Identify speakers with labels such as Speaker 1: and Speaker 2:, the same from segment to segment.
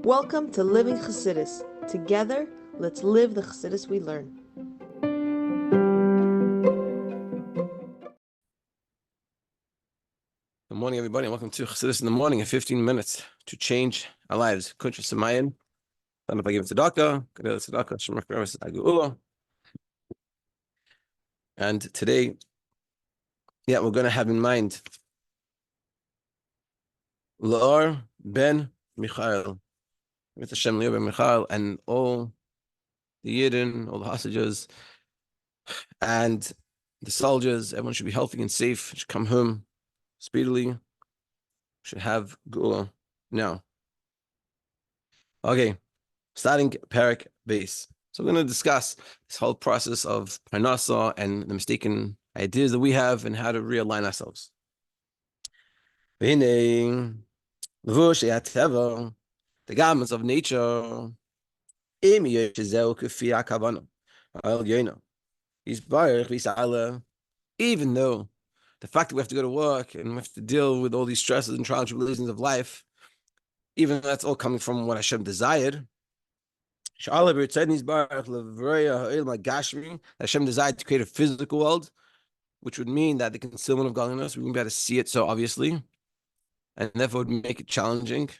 Speaker 1: Welcome to Living Chassidus. Together, let's live the Chassidus we learn.
Speaker 2: Good morning, everybody, and welcome to Chassidus in the morning in 15 minutes to change our lives. Kuntres and don't give it to doctor. And today, we're going to have in mind Lior ben Michal, with Hashem Lior ben Michal, and all the yidden, all the hostages, and the soldiers. Everyone should be healthy and safe. Should come home speedily. Should have Gula now. Okay, starting Parak base. So we're going to discuss this whole process of Parnasa and the mistaken ideas that we have and how to realign ourselves. The garments of nature. Even though the fact that we have to go to work and we have to deal with all these stresses and trials and tribulations of life, even though that's all coming from what Hashem desired, Hashem desired to create a physical world, which would mean that the concealment of godliness, we wouldn't be able to see it so obviously, and therefore would make it challenging.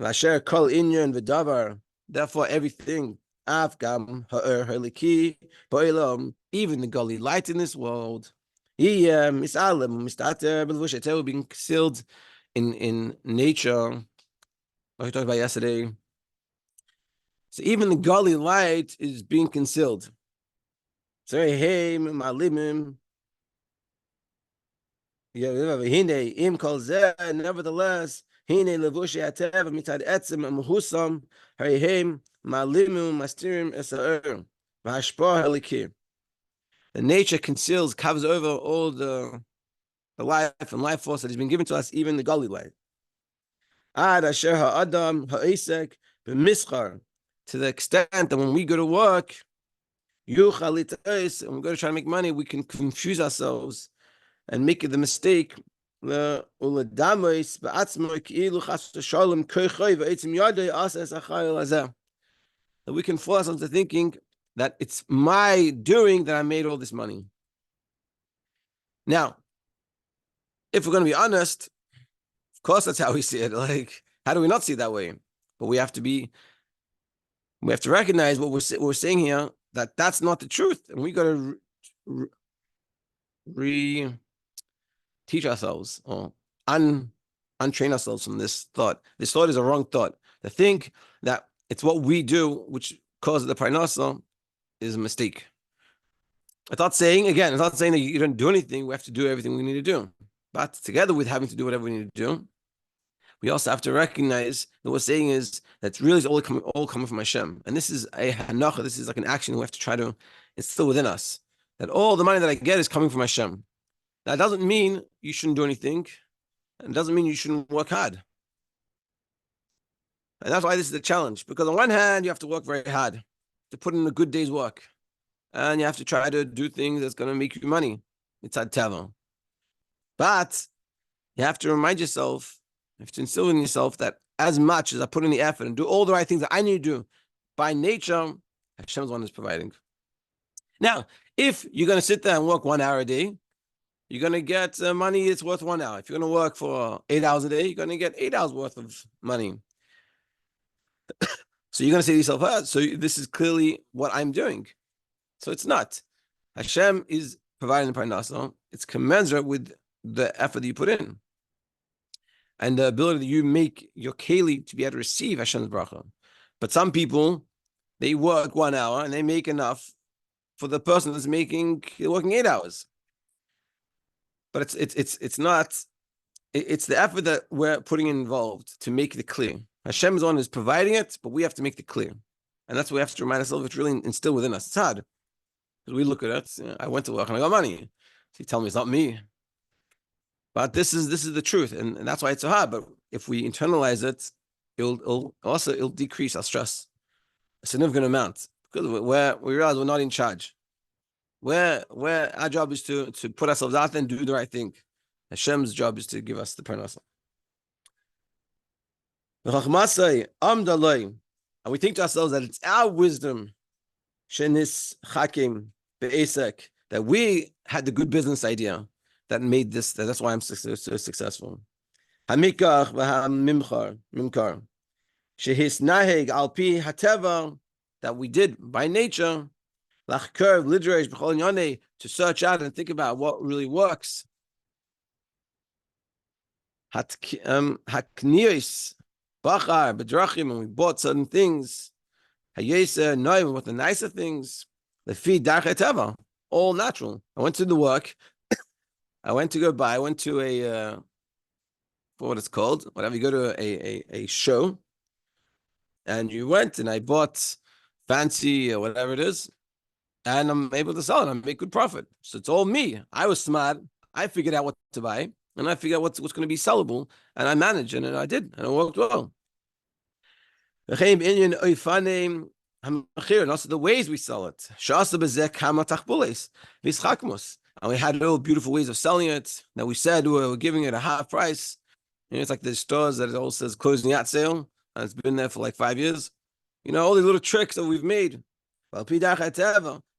Speaker 2: Therefore, everything, even the godly light in this world, being concealed in nature, like we talked about yesterday. So even the godly light is being concealed. So hey, nevertheless, the nature conceals, covers over all the life and life force that has been given to us, even the godly light. To the extent that when we go to work, and we go to try to make money, we can confuse ourselves and make the mistake that we can force ourselves to thinking that it's my doing that I made all this money. Now, if we're going to be honest, of course that's how we see it. Like, how do we not see it that way? But we have to recognize what we're saying here, that that's not the truth, and we got to teach ourselves or untrain ourselves from this thought. This thought is a wrong thought. To think that it's what we do which causes the parnasa is a mistake. It's not saying that you don't do anything. We have to do everything we need to do. But together with having to do whatever we need to do, we also have to recognize that what we're saying is that's really all coming from Hashem. And this is a hanacha, this is like an action we have to try to instill within us. That all the money that I get is coming from Hashem. That doesn't mean you shouldn't do anything, and it doesn't mean you shouldn't work hard. And that's why this is a challenge. Because on one hand, you have to work very hard to put in a good day's work. And you have to try to do things that's going to make you money. It's ad teva. But you have to remind yourself, you have to instill in yourself that as much as I put in the effort and do all the right things that I need to do, by nature, Hashem's one is providing. Now, if you're going to sit there and work 1 hour a day, you're going to get money it's worth 1 hour. If you're going to work for 8 hours a day, you're going to get 8 hours worth of money. So you're going to say to yourself, so this is clearly what I'm doing. So it's not. Hashem is providing the parnasa. It's commensurate with the effort that you put in. And the ability that you make your keli to be able to receive Hashem's bracha. But some people, they work 1 hour and they make enough for the person that's working 8 hours. But it's not. It's the effort that we're putting involved to make it clear. Hashem is the one who's providing it, but we have to make it clear, and that's what we have to remind ourselves. It's really instilled within us. It's hard because we look at it. I went to work and I got money. So you tell me it's not me, but this is the truth, and that's why it's so hard. But if we internalize it, it'll decrease our stress a significant amount because we realize we're not in charge. Where our job is to put ourselves out there and do the right thing. Hashem's job is to give us the parnasa. And we think to ourselves that it's our wisdom, shenis chakim be'esek, that we had the good business idea that made this. That's why I'm so successful. Hamikach mimkar shehis naheg al pi hateva, that we did by nature, lachker lidresh b'chol yonei, to search out and think about what really works. Haknios bachar bedrachim, and we bought certain things. Hayeser noim, with the nicer things. Lefi darchei teva, all natural. I went to the work. I went to a for what it's called, whatever. You go to a show, and you went, and I bought fancy or whatever it is, and I'm able to sell it. I make good profit. So it's all me. I was smart. I figured out what to buy, and I figured out what's going to be sellable, and I managed, and I did, and it worked well. And also the ways we sell it. And we had little beautiful ways of selling it. That we said we were giving it a half price. It's like the stores that it all says closing yacht sale, and it's been there for like 5 years. All these little tricks that we've made.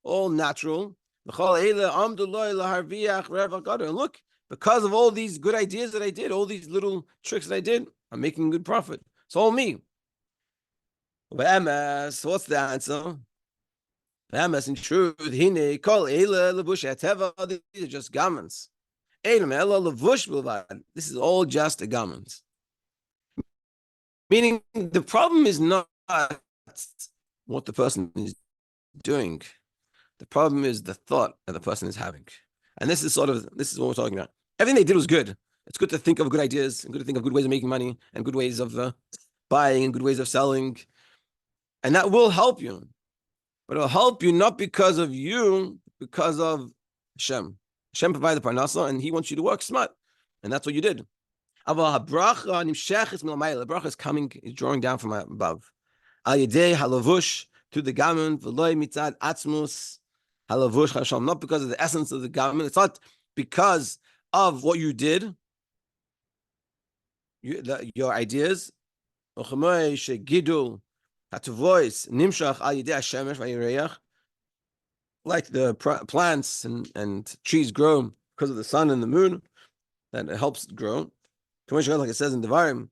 Speaker 2: All natural. And look, because of all these good ideas that I did, all these little tricks that I did, I'm making good profit. It's all me. What's the answer? In truth, these are just garments. This is all just a garment. Meaning, the problem is not what the person is doing. The problem is the thought that the person is having. And this is what we're talking about. Everything they did was good. It's good to think of good ideas, and good to think of good ways of making money, and good ways of buying, and good ways of selling. And that will help you. But it'll help you not because of you, because of Hashem. Hashem provided the parnasa, and He wants you to work smart. And that's what you did. The bracha is coming, is drawing down from above. Al yedei halavush, to the garment, v'loy mitzad atzmus halavush chasham, not because of the essence of the garment. It's not because of what you did, your ideas. Like the plants and trees grow because of the sun and the moon, that it helps it grow. Like it says in Devarim,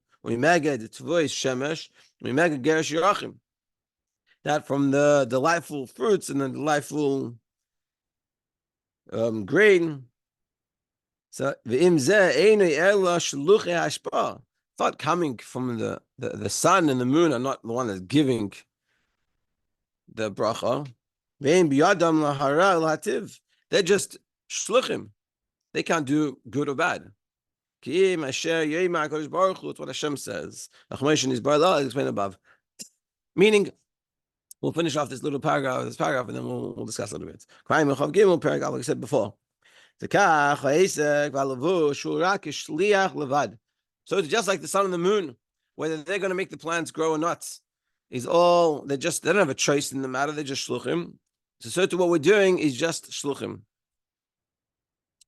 Speaker 2: that from the delightful fruits and the delightful grain. So it's not coming from the sun and the moon are not the one that's giving the bracha. They're just shluchim. They can't do good or bad. It's what Hashem says. I'll explain above. Meaning, we'll finish off this little paragraph, and then we'll discuss a little bit. Like I said before. So it's just like the sun and the moon, whether they're going to make the plants grow or not, they don't have a choice in the matter, they're just shluchim. So to what we're doing is just shluchim.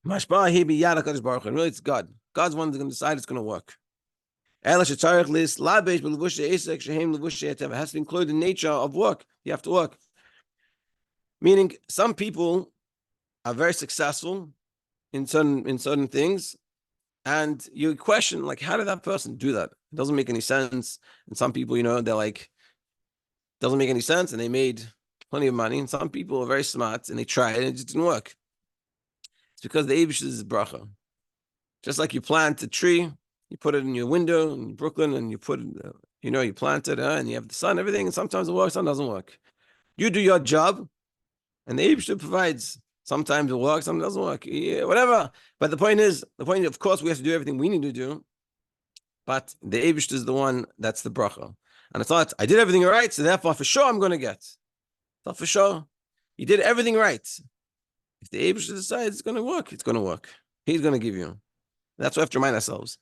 Speaker 2: Really, it's God. God's one that's going to decide it's going to work. It has to include the nature of work. You have to work. Meaning, some people are very successful in certain things, and you question, like, how did that person do that? It doesn't make any sense. And some people, they're like, doesn't make any sense, and they made plenty of money. And some people are very smart, and they tried, and it just didn't work. It's because the Eibush is bracha. Just like you plant a tree, you put it in your window in Brooklyn, and you put it, you plant it, and you have the sun, everything, and sometimes it works, sometimes it doesn't work. You do your job, and the Eibush provides. Sometimes it works, sometimes it doesn't work, whatever. But the point is, of course, we have to do everything we need to do, but the Eibush is the one that's the bracha. And it's not, I did everything right, so therefore for sure I'm going to get. It's not for sure. You did everything right. If the Eibush decides it's going to work, it's going to work. He's going to give you. That's what we have to remind ourselves.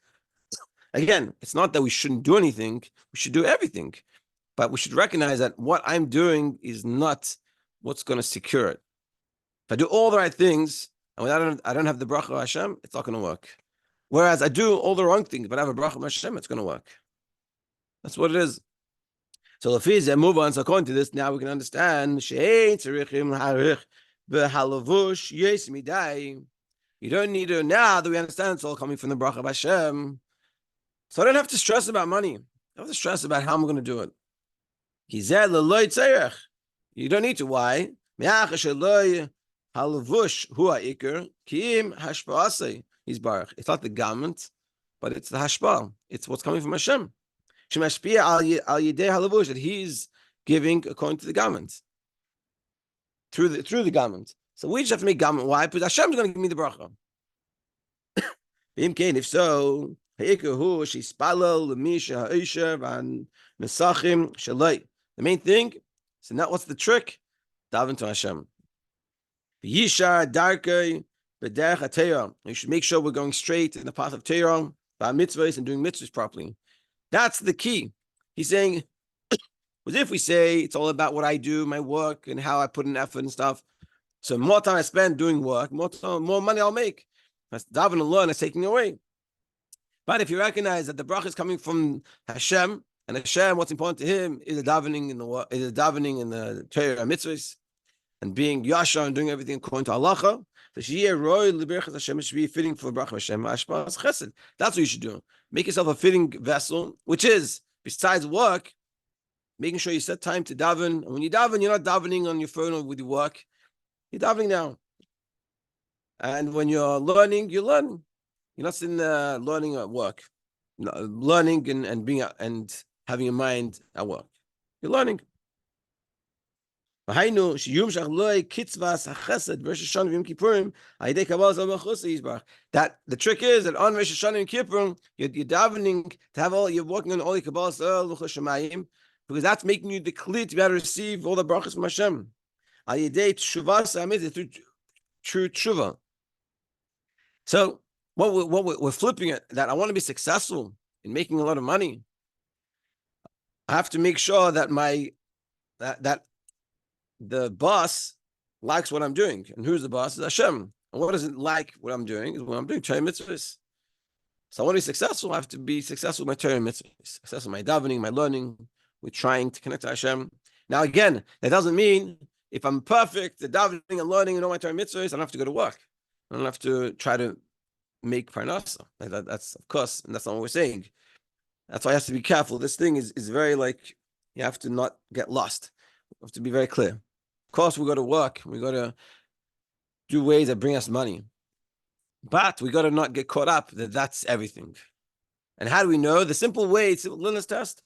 Speaker 2: Again, it's not that we shouldn't do anything. We should do everything. But we should recognize that what I'm doing is not what's going to secure it. If I do all the right things, and I don't have the bracha of Hashem, it's not going to work. Whereas I do all the wrong things, but I have a bracha of Hashem, it's going to work. That's what it is. So Lafiz, move on. So according to this, now we can understand. You don't need to, now that we understand it's all coming from the bracha of Hashem. So I don't have to stress about money. I don't have to stress about how I'm going to do it. You don't need to. Why? It's not the garment, but it's the hashpah. It's what's coming from Hashem. That he's giving according to the garment. Through the garment. So we just have to make garment. Why? Because Hashem is going to give me the bracha. If so, the main thing, so now what's the trick? Daven to Hashem. You should make sure we're going straight in the path of Torah, mitzvahs, and doing mitzvahs properly. That's the key. He's saying, as if we say it's all about what I do, my work, and how I put in effort and stuff. So more time I spend doing work, more money I'll make. That's daven and learn is taking away. But if you recognize that the bracha is coming from Hashem, and Hashem, what's important to him is the davening in the Torah mitzvahs, and being yashar and doing everything according to halacha. So Hashem should be fitting for bracha Hashem. Chesed. That's what you should do. Make yourself a fitting vessel, which is besides work, making sure you set time to daven. And when you daven, you're not davening on your phone or with your work. You're davening now. And when you're learning, you're learning. You're not sitting there learning at work. No, learning and being and having a mind at work. You're learning. That the trick is that on Rosh Hashanah and Kippur, you're davening to have you're working on all your Kabbalah, because that's making you the clear to be able to receive all the brachas from Hashem. Through true tshuva. So what we're flipping it, that I want to be successful in making a lot of money. I have to make sure that that the boss likes what I'm doing. And who's the boss? Is Hashem. And what doesn't like what I'm doing is what I'm doing, Torah mitzvahs. So I want to be successful. I have to be successful with my Torah mitzvahs, successful with my davening, my learning, with trying to connect to Hashem. Now again, that doesn't mean if I'm perfect, the davening and learning and all my Torah mitzvahs, I don't have to go to work. I don't have to try to make parnasa. That's of course, and that's not what we're saying. That's why I have to be careful. This thing is very you have to not get lost. You have to be very clear. Of course, we go to work. We got to do ways that bring us money. But we got to not get caught up that that's everything. And how do we know? The simple way, simple litmus test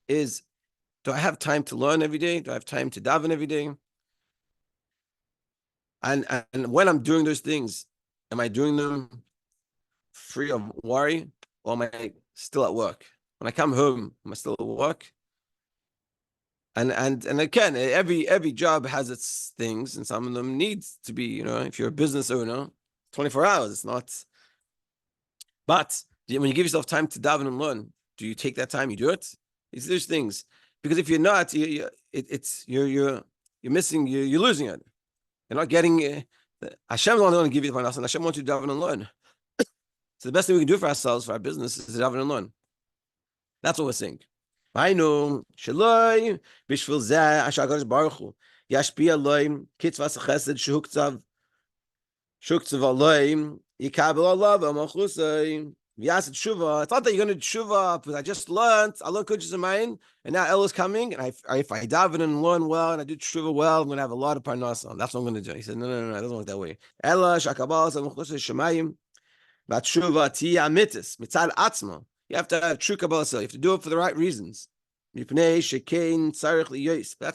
Speaker 2: is, do I have time to learn every day? Do I have time to daven every day? And when I'm doing those things, am I doing them free of worry, or am I still at work? When I come home, am I still at work? And again, every job has its things, and some of them needs to be, if you're a business owner, 24 hours. It's not. But when you give yourself time to daven and learn, do you take that time? You do it. It's those things, because if you're not, you're missing. You're losing it. You're not getting. Hashem is only going to give you the parnasa, and Hashem wants you to daven and learn. So the best thing we can do for ourselves, for our business, is to daven and learn. That's what we're saying. I know. Shaloi b'shvil zeh asher HaKadosh Baruch Hu yashpia loim kitzvas chesed shehuktav aloim yikabel alav v'malchusay v'yaset tshuva. It's not that you're going to tshuva, but I just learned. I learned Kuntres in mine, and now El is coming, and if I daven and learn well, and I do tshuva well, I'm going to have a lot of parnasa. That's what I'm going to do. He said, no, it doesn't work that way. Ela shakabal v'malchusay shemayim v'tshuva tiyah mitzvah mitzad atzma. You have to have true Kabbalah. You have to do it for the right reasons. That's how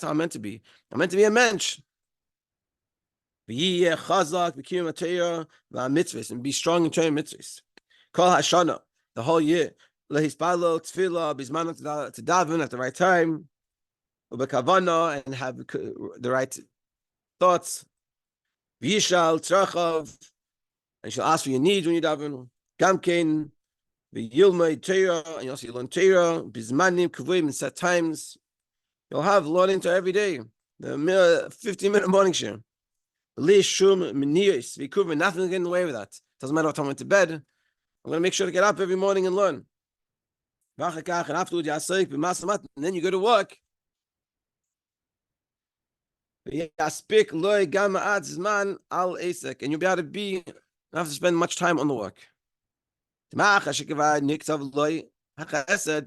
Speaker 2: I'm meant to be. I'm meant to be a mensch. And be strong in Torah mitzvahs. Kol hashana, the whole year. To daven at the right time. And have the right thoughts. V'yishal tzrachav. And she'll ask for your needs when you daven. Gamkein. The Yilmay Torah, and you also learn Torah, Bizmanim, Kavim, and set times. You'll have learning to every day. The 15-minute morning shiur. Shum Miniyos, Vikuvim, nothing to get in the way with that. Doesn't matter what time I went to bed. I'm going to make sure to get up every morning and learn. And then you go to work. And you'll be able to be, not have to spend much time on the work. Because the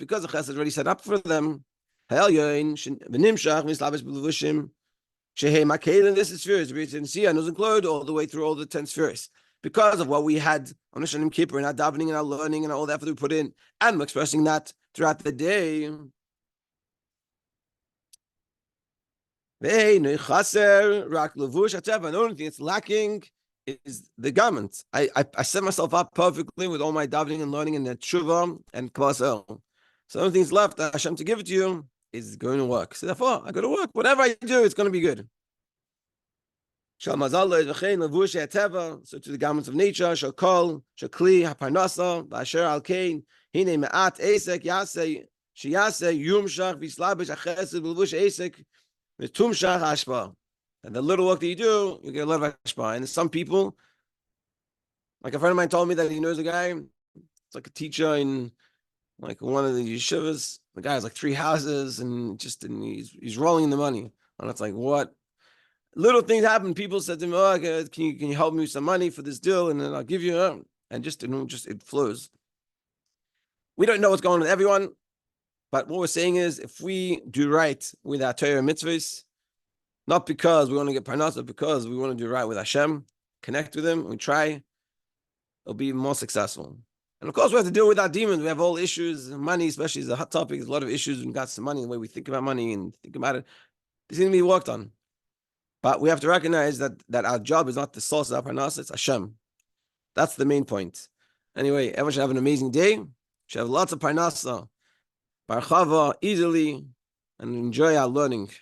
Speaker 2: chesed already set up for them. This is spheres, include all the way through all the 10 spheres. Because of what we had on Hashem Kippur and our davening and our learning and all the effort we put in, and we're expressing that throughout the day. The only thing that's lacking is the garment. I set myself up perfectly with all my davening and learning and the tshuva and kvasel. So the only thing that's left, Hashem to give it to you, is going to work. So therefore, I go to work. Whatever I do, it's going to be good. So to the garments of nature, shakol, shakli, haparnasa, ba'asher al-kain, hine ma'at esek, yase, shiyase, yumshach, vislabish, achesed, b'levush esek, v'tumshach hashpa. And the little work that you do, you get a lot of hashpa. And some people, like a friend of mine told me that he knows a guy, it's like a teacher in like one of the yeshivas. The guy has like 3 houses and he's rolling in the money. And it's like, what? Little things happen. People said to me, "Oh, can you help me with some money for this deal?" And then I'll give you, and just it flows. We don't know what's going on with everyone, but what we're saying is, if we do right with our Torah mitzvahs, not because we want to get parnas, but because we want to do right with Hashem, connect with Him, we try, it'll be more successful. And of course, we have to deal with our demons. We have all issues. Money, especially, is a hot topic. There's a lot of issues in regards to money, the way we think about money and think about it. This needs to be worked on. But we have to recognize that our job is not the source of our parnasa, it's Hashem. That's the main point. Anyway, everyone should have an amazing day. Should have lots of parnasa, barchava, easily, and enjoy our learning.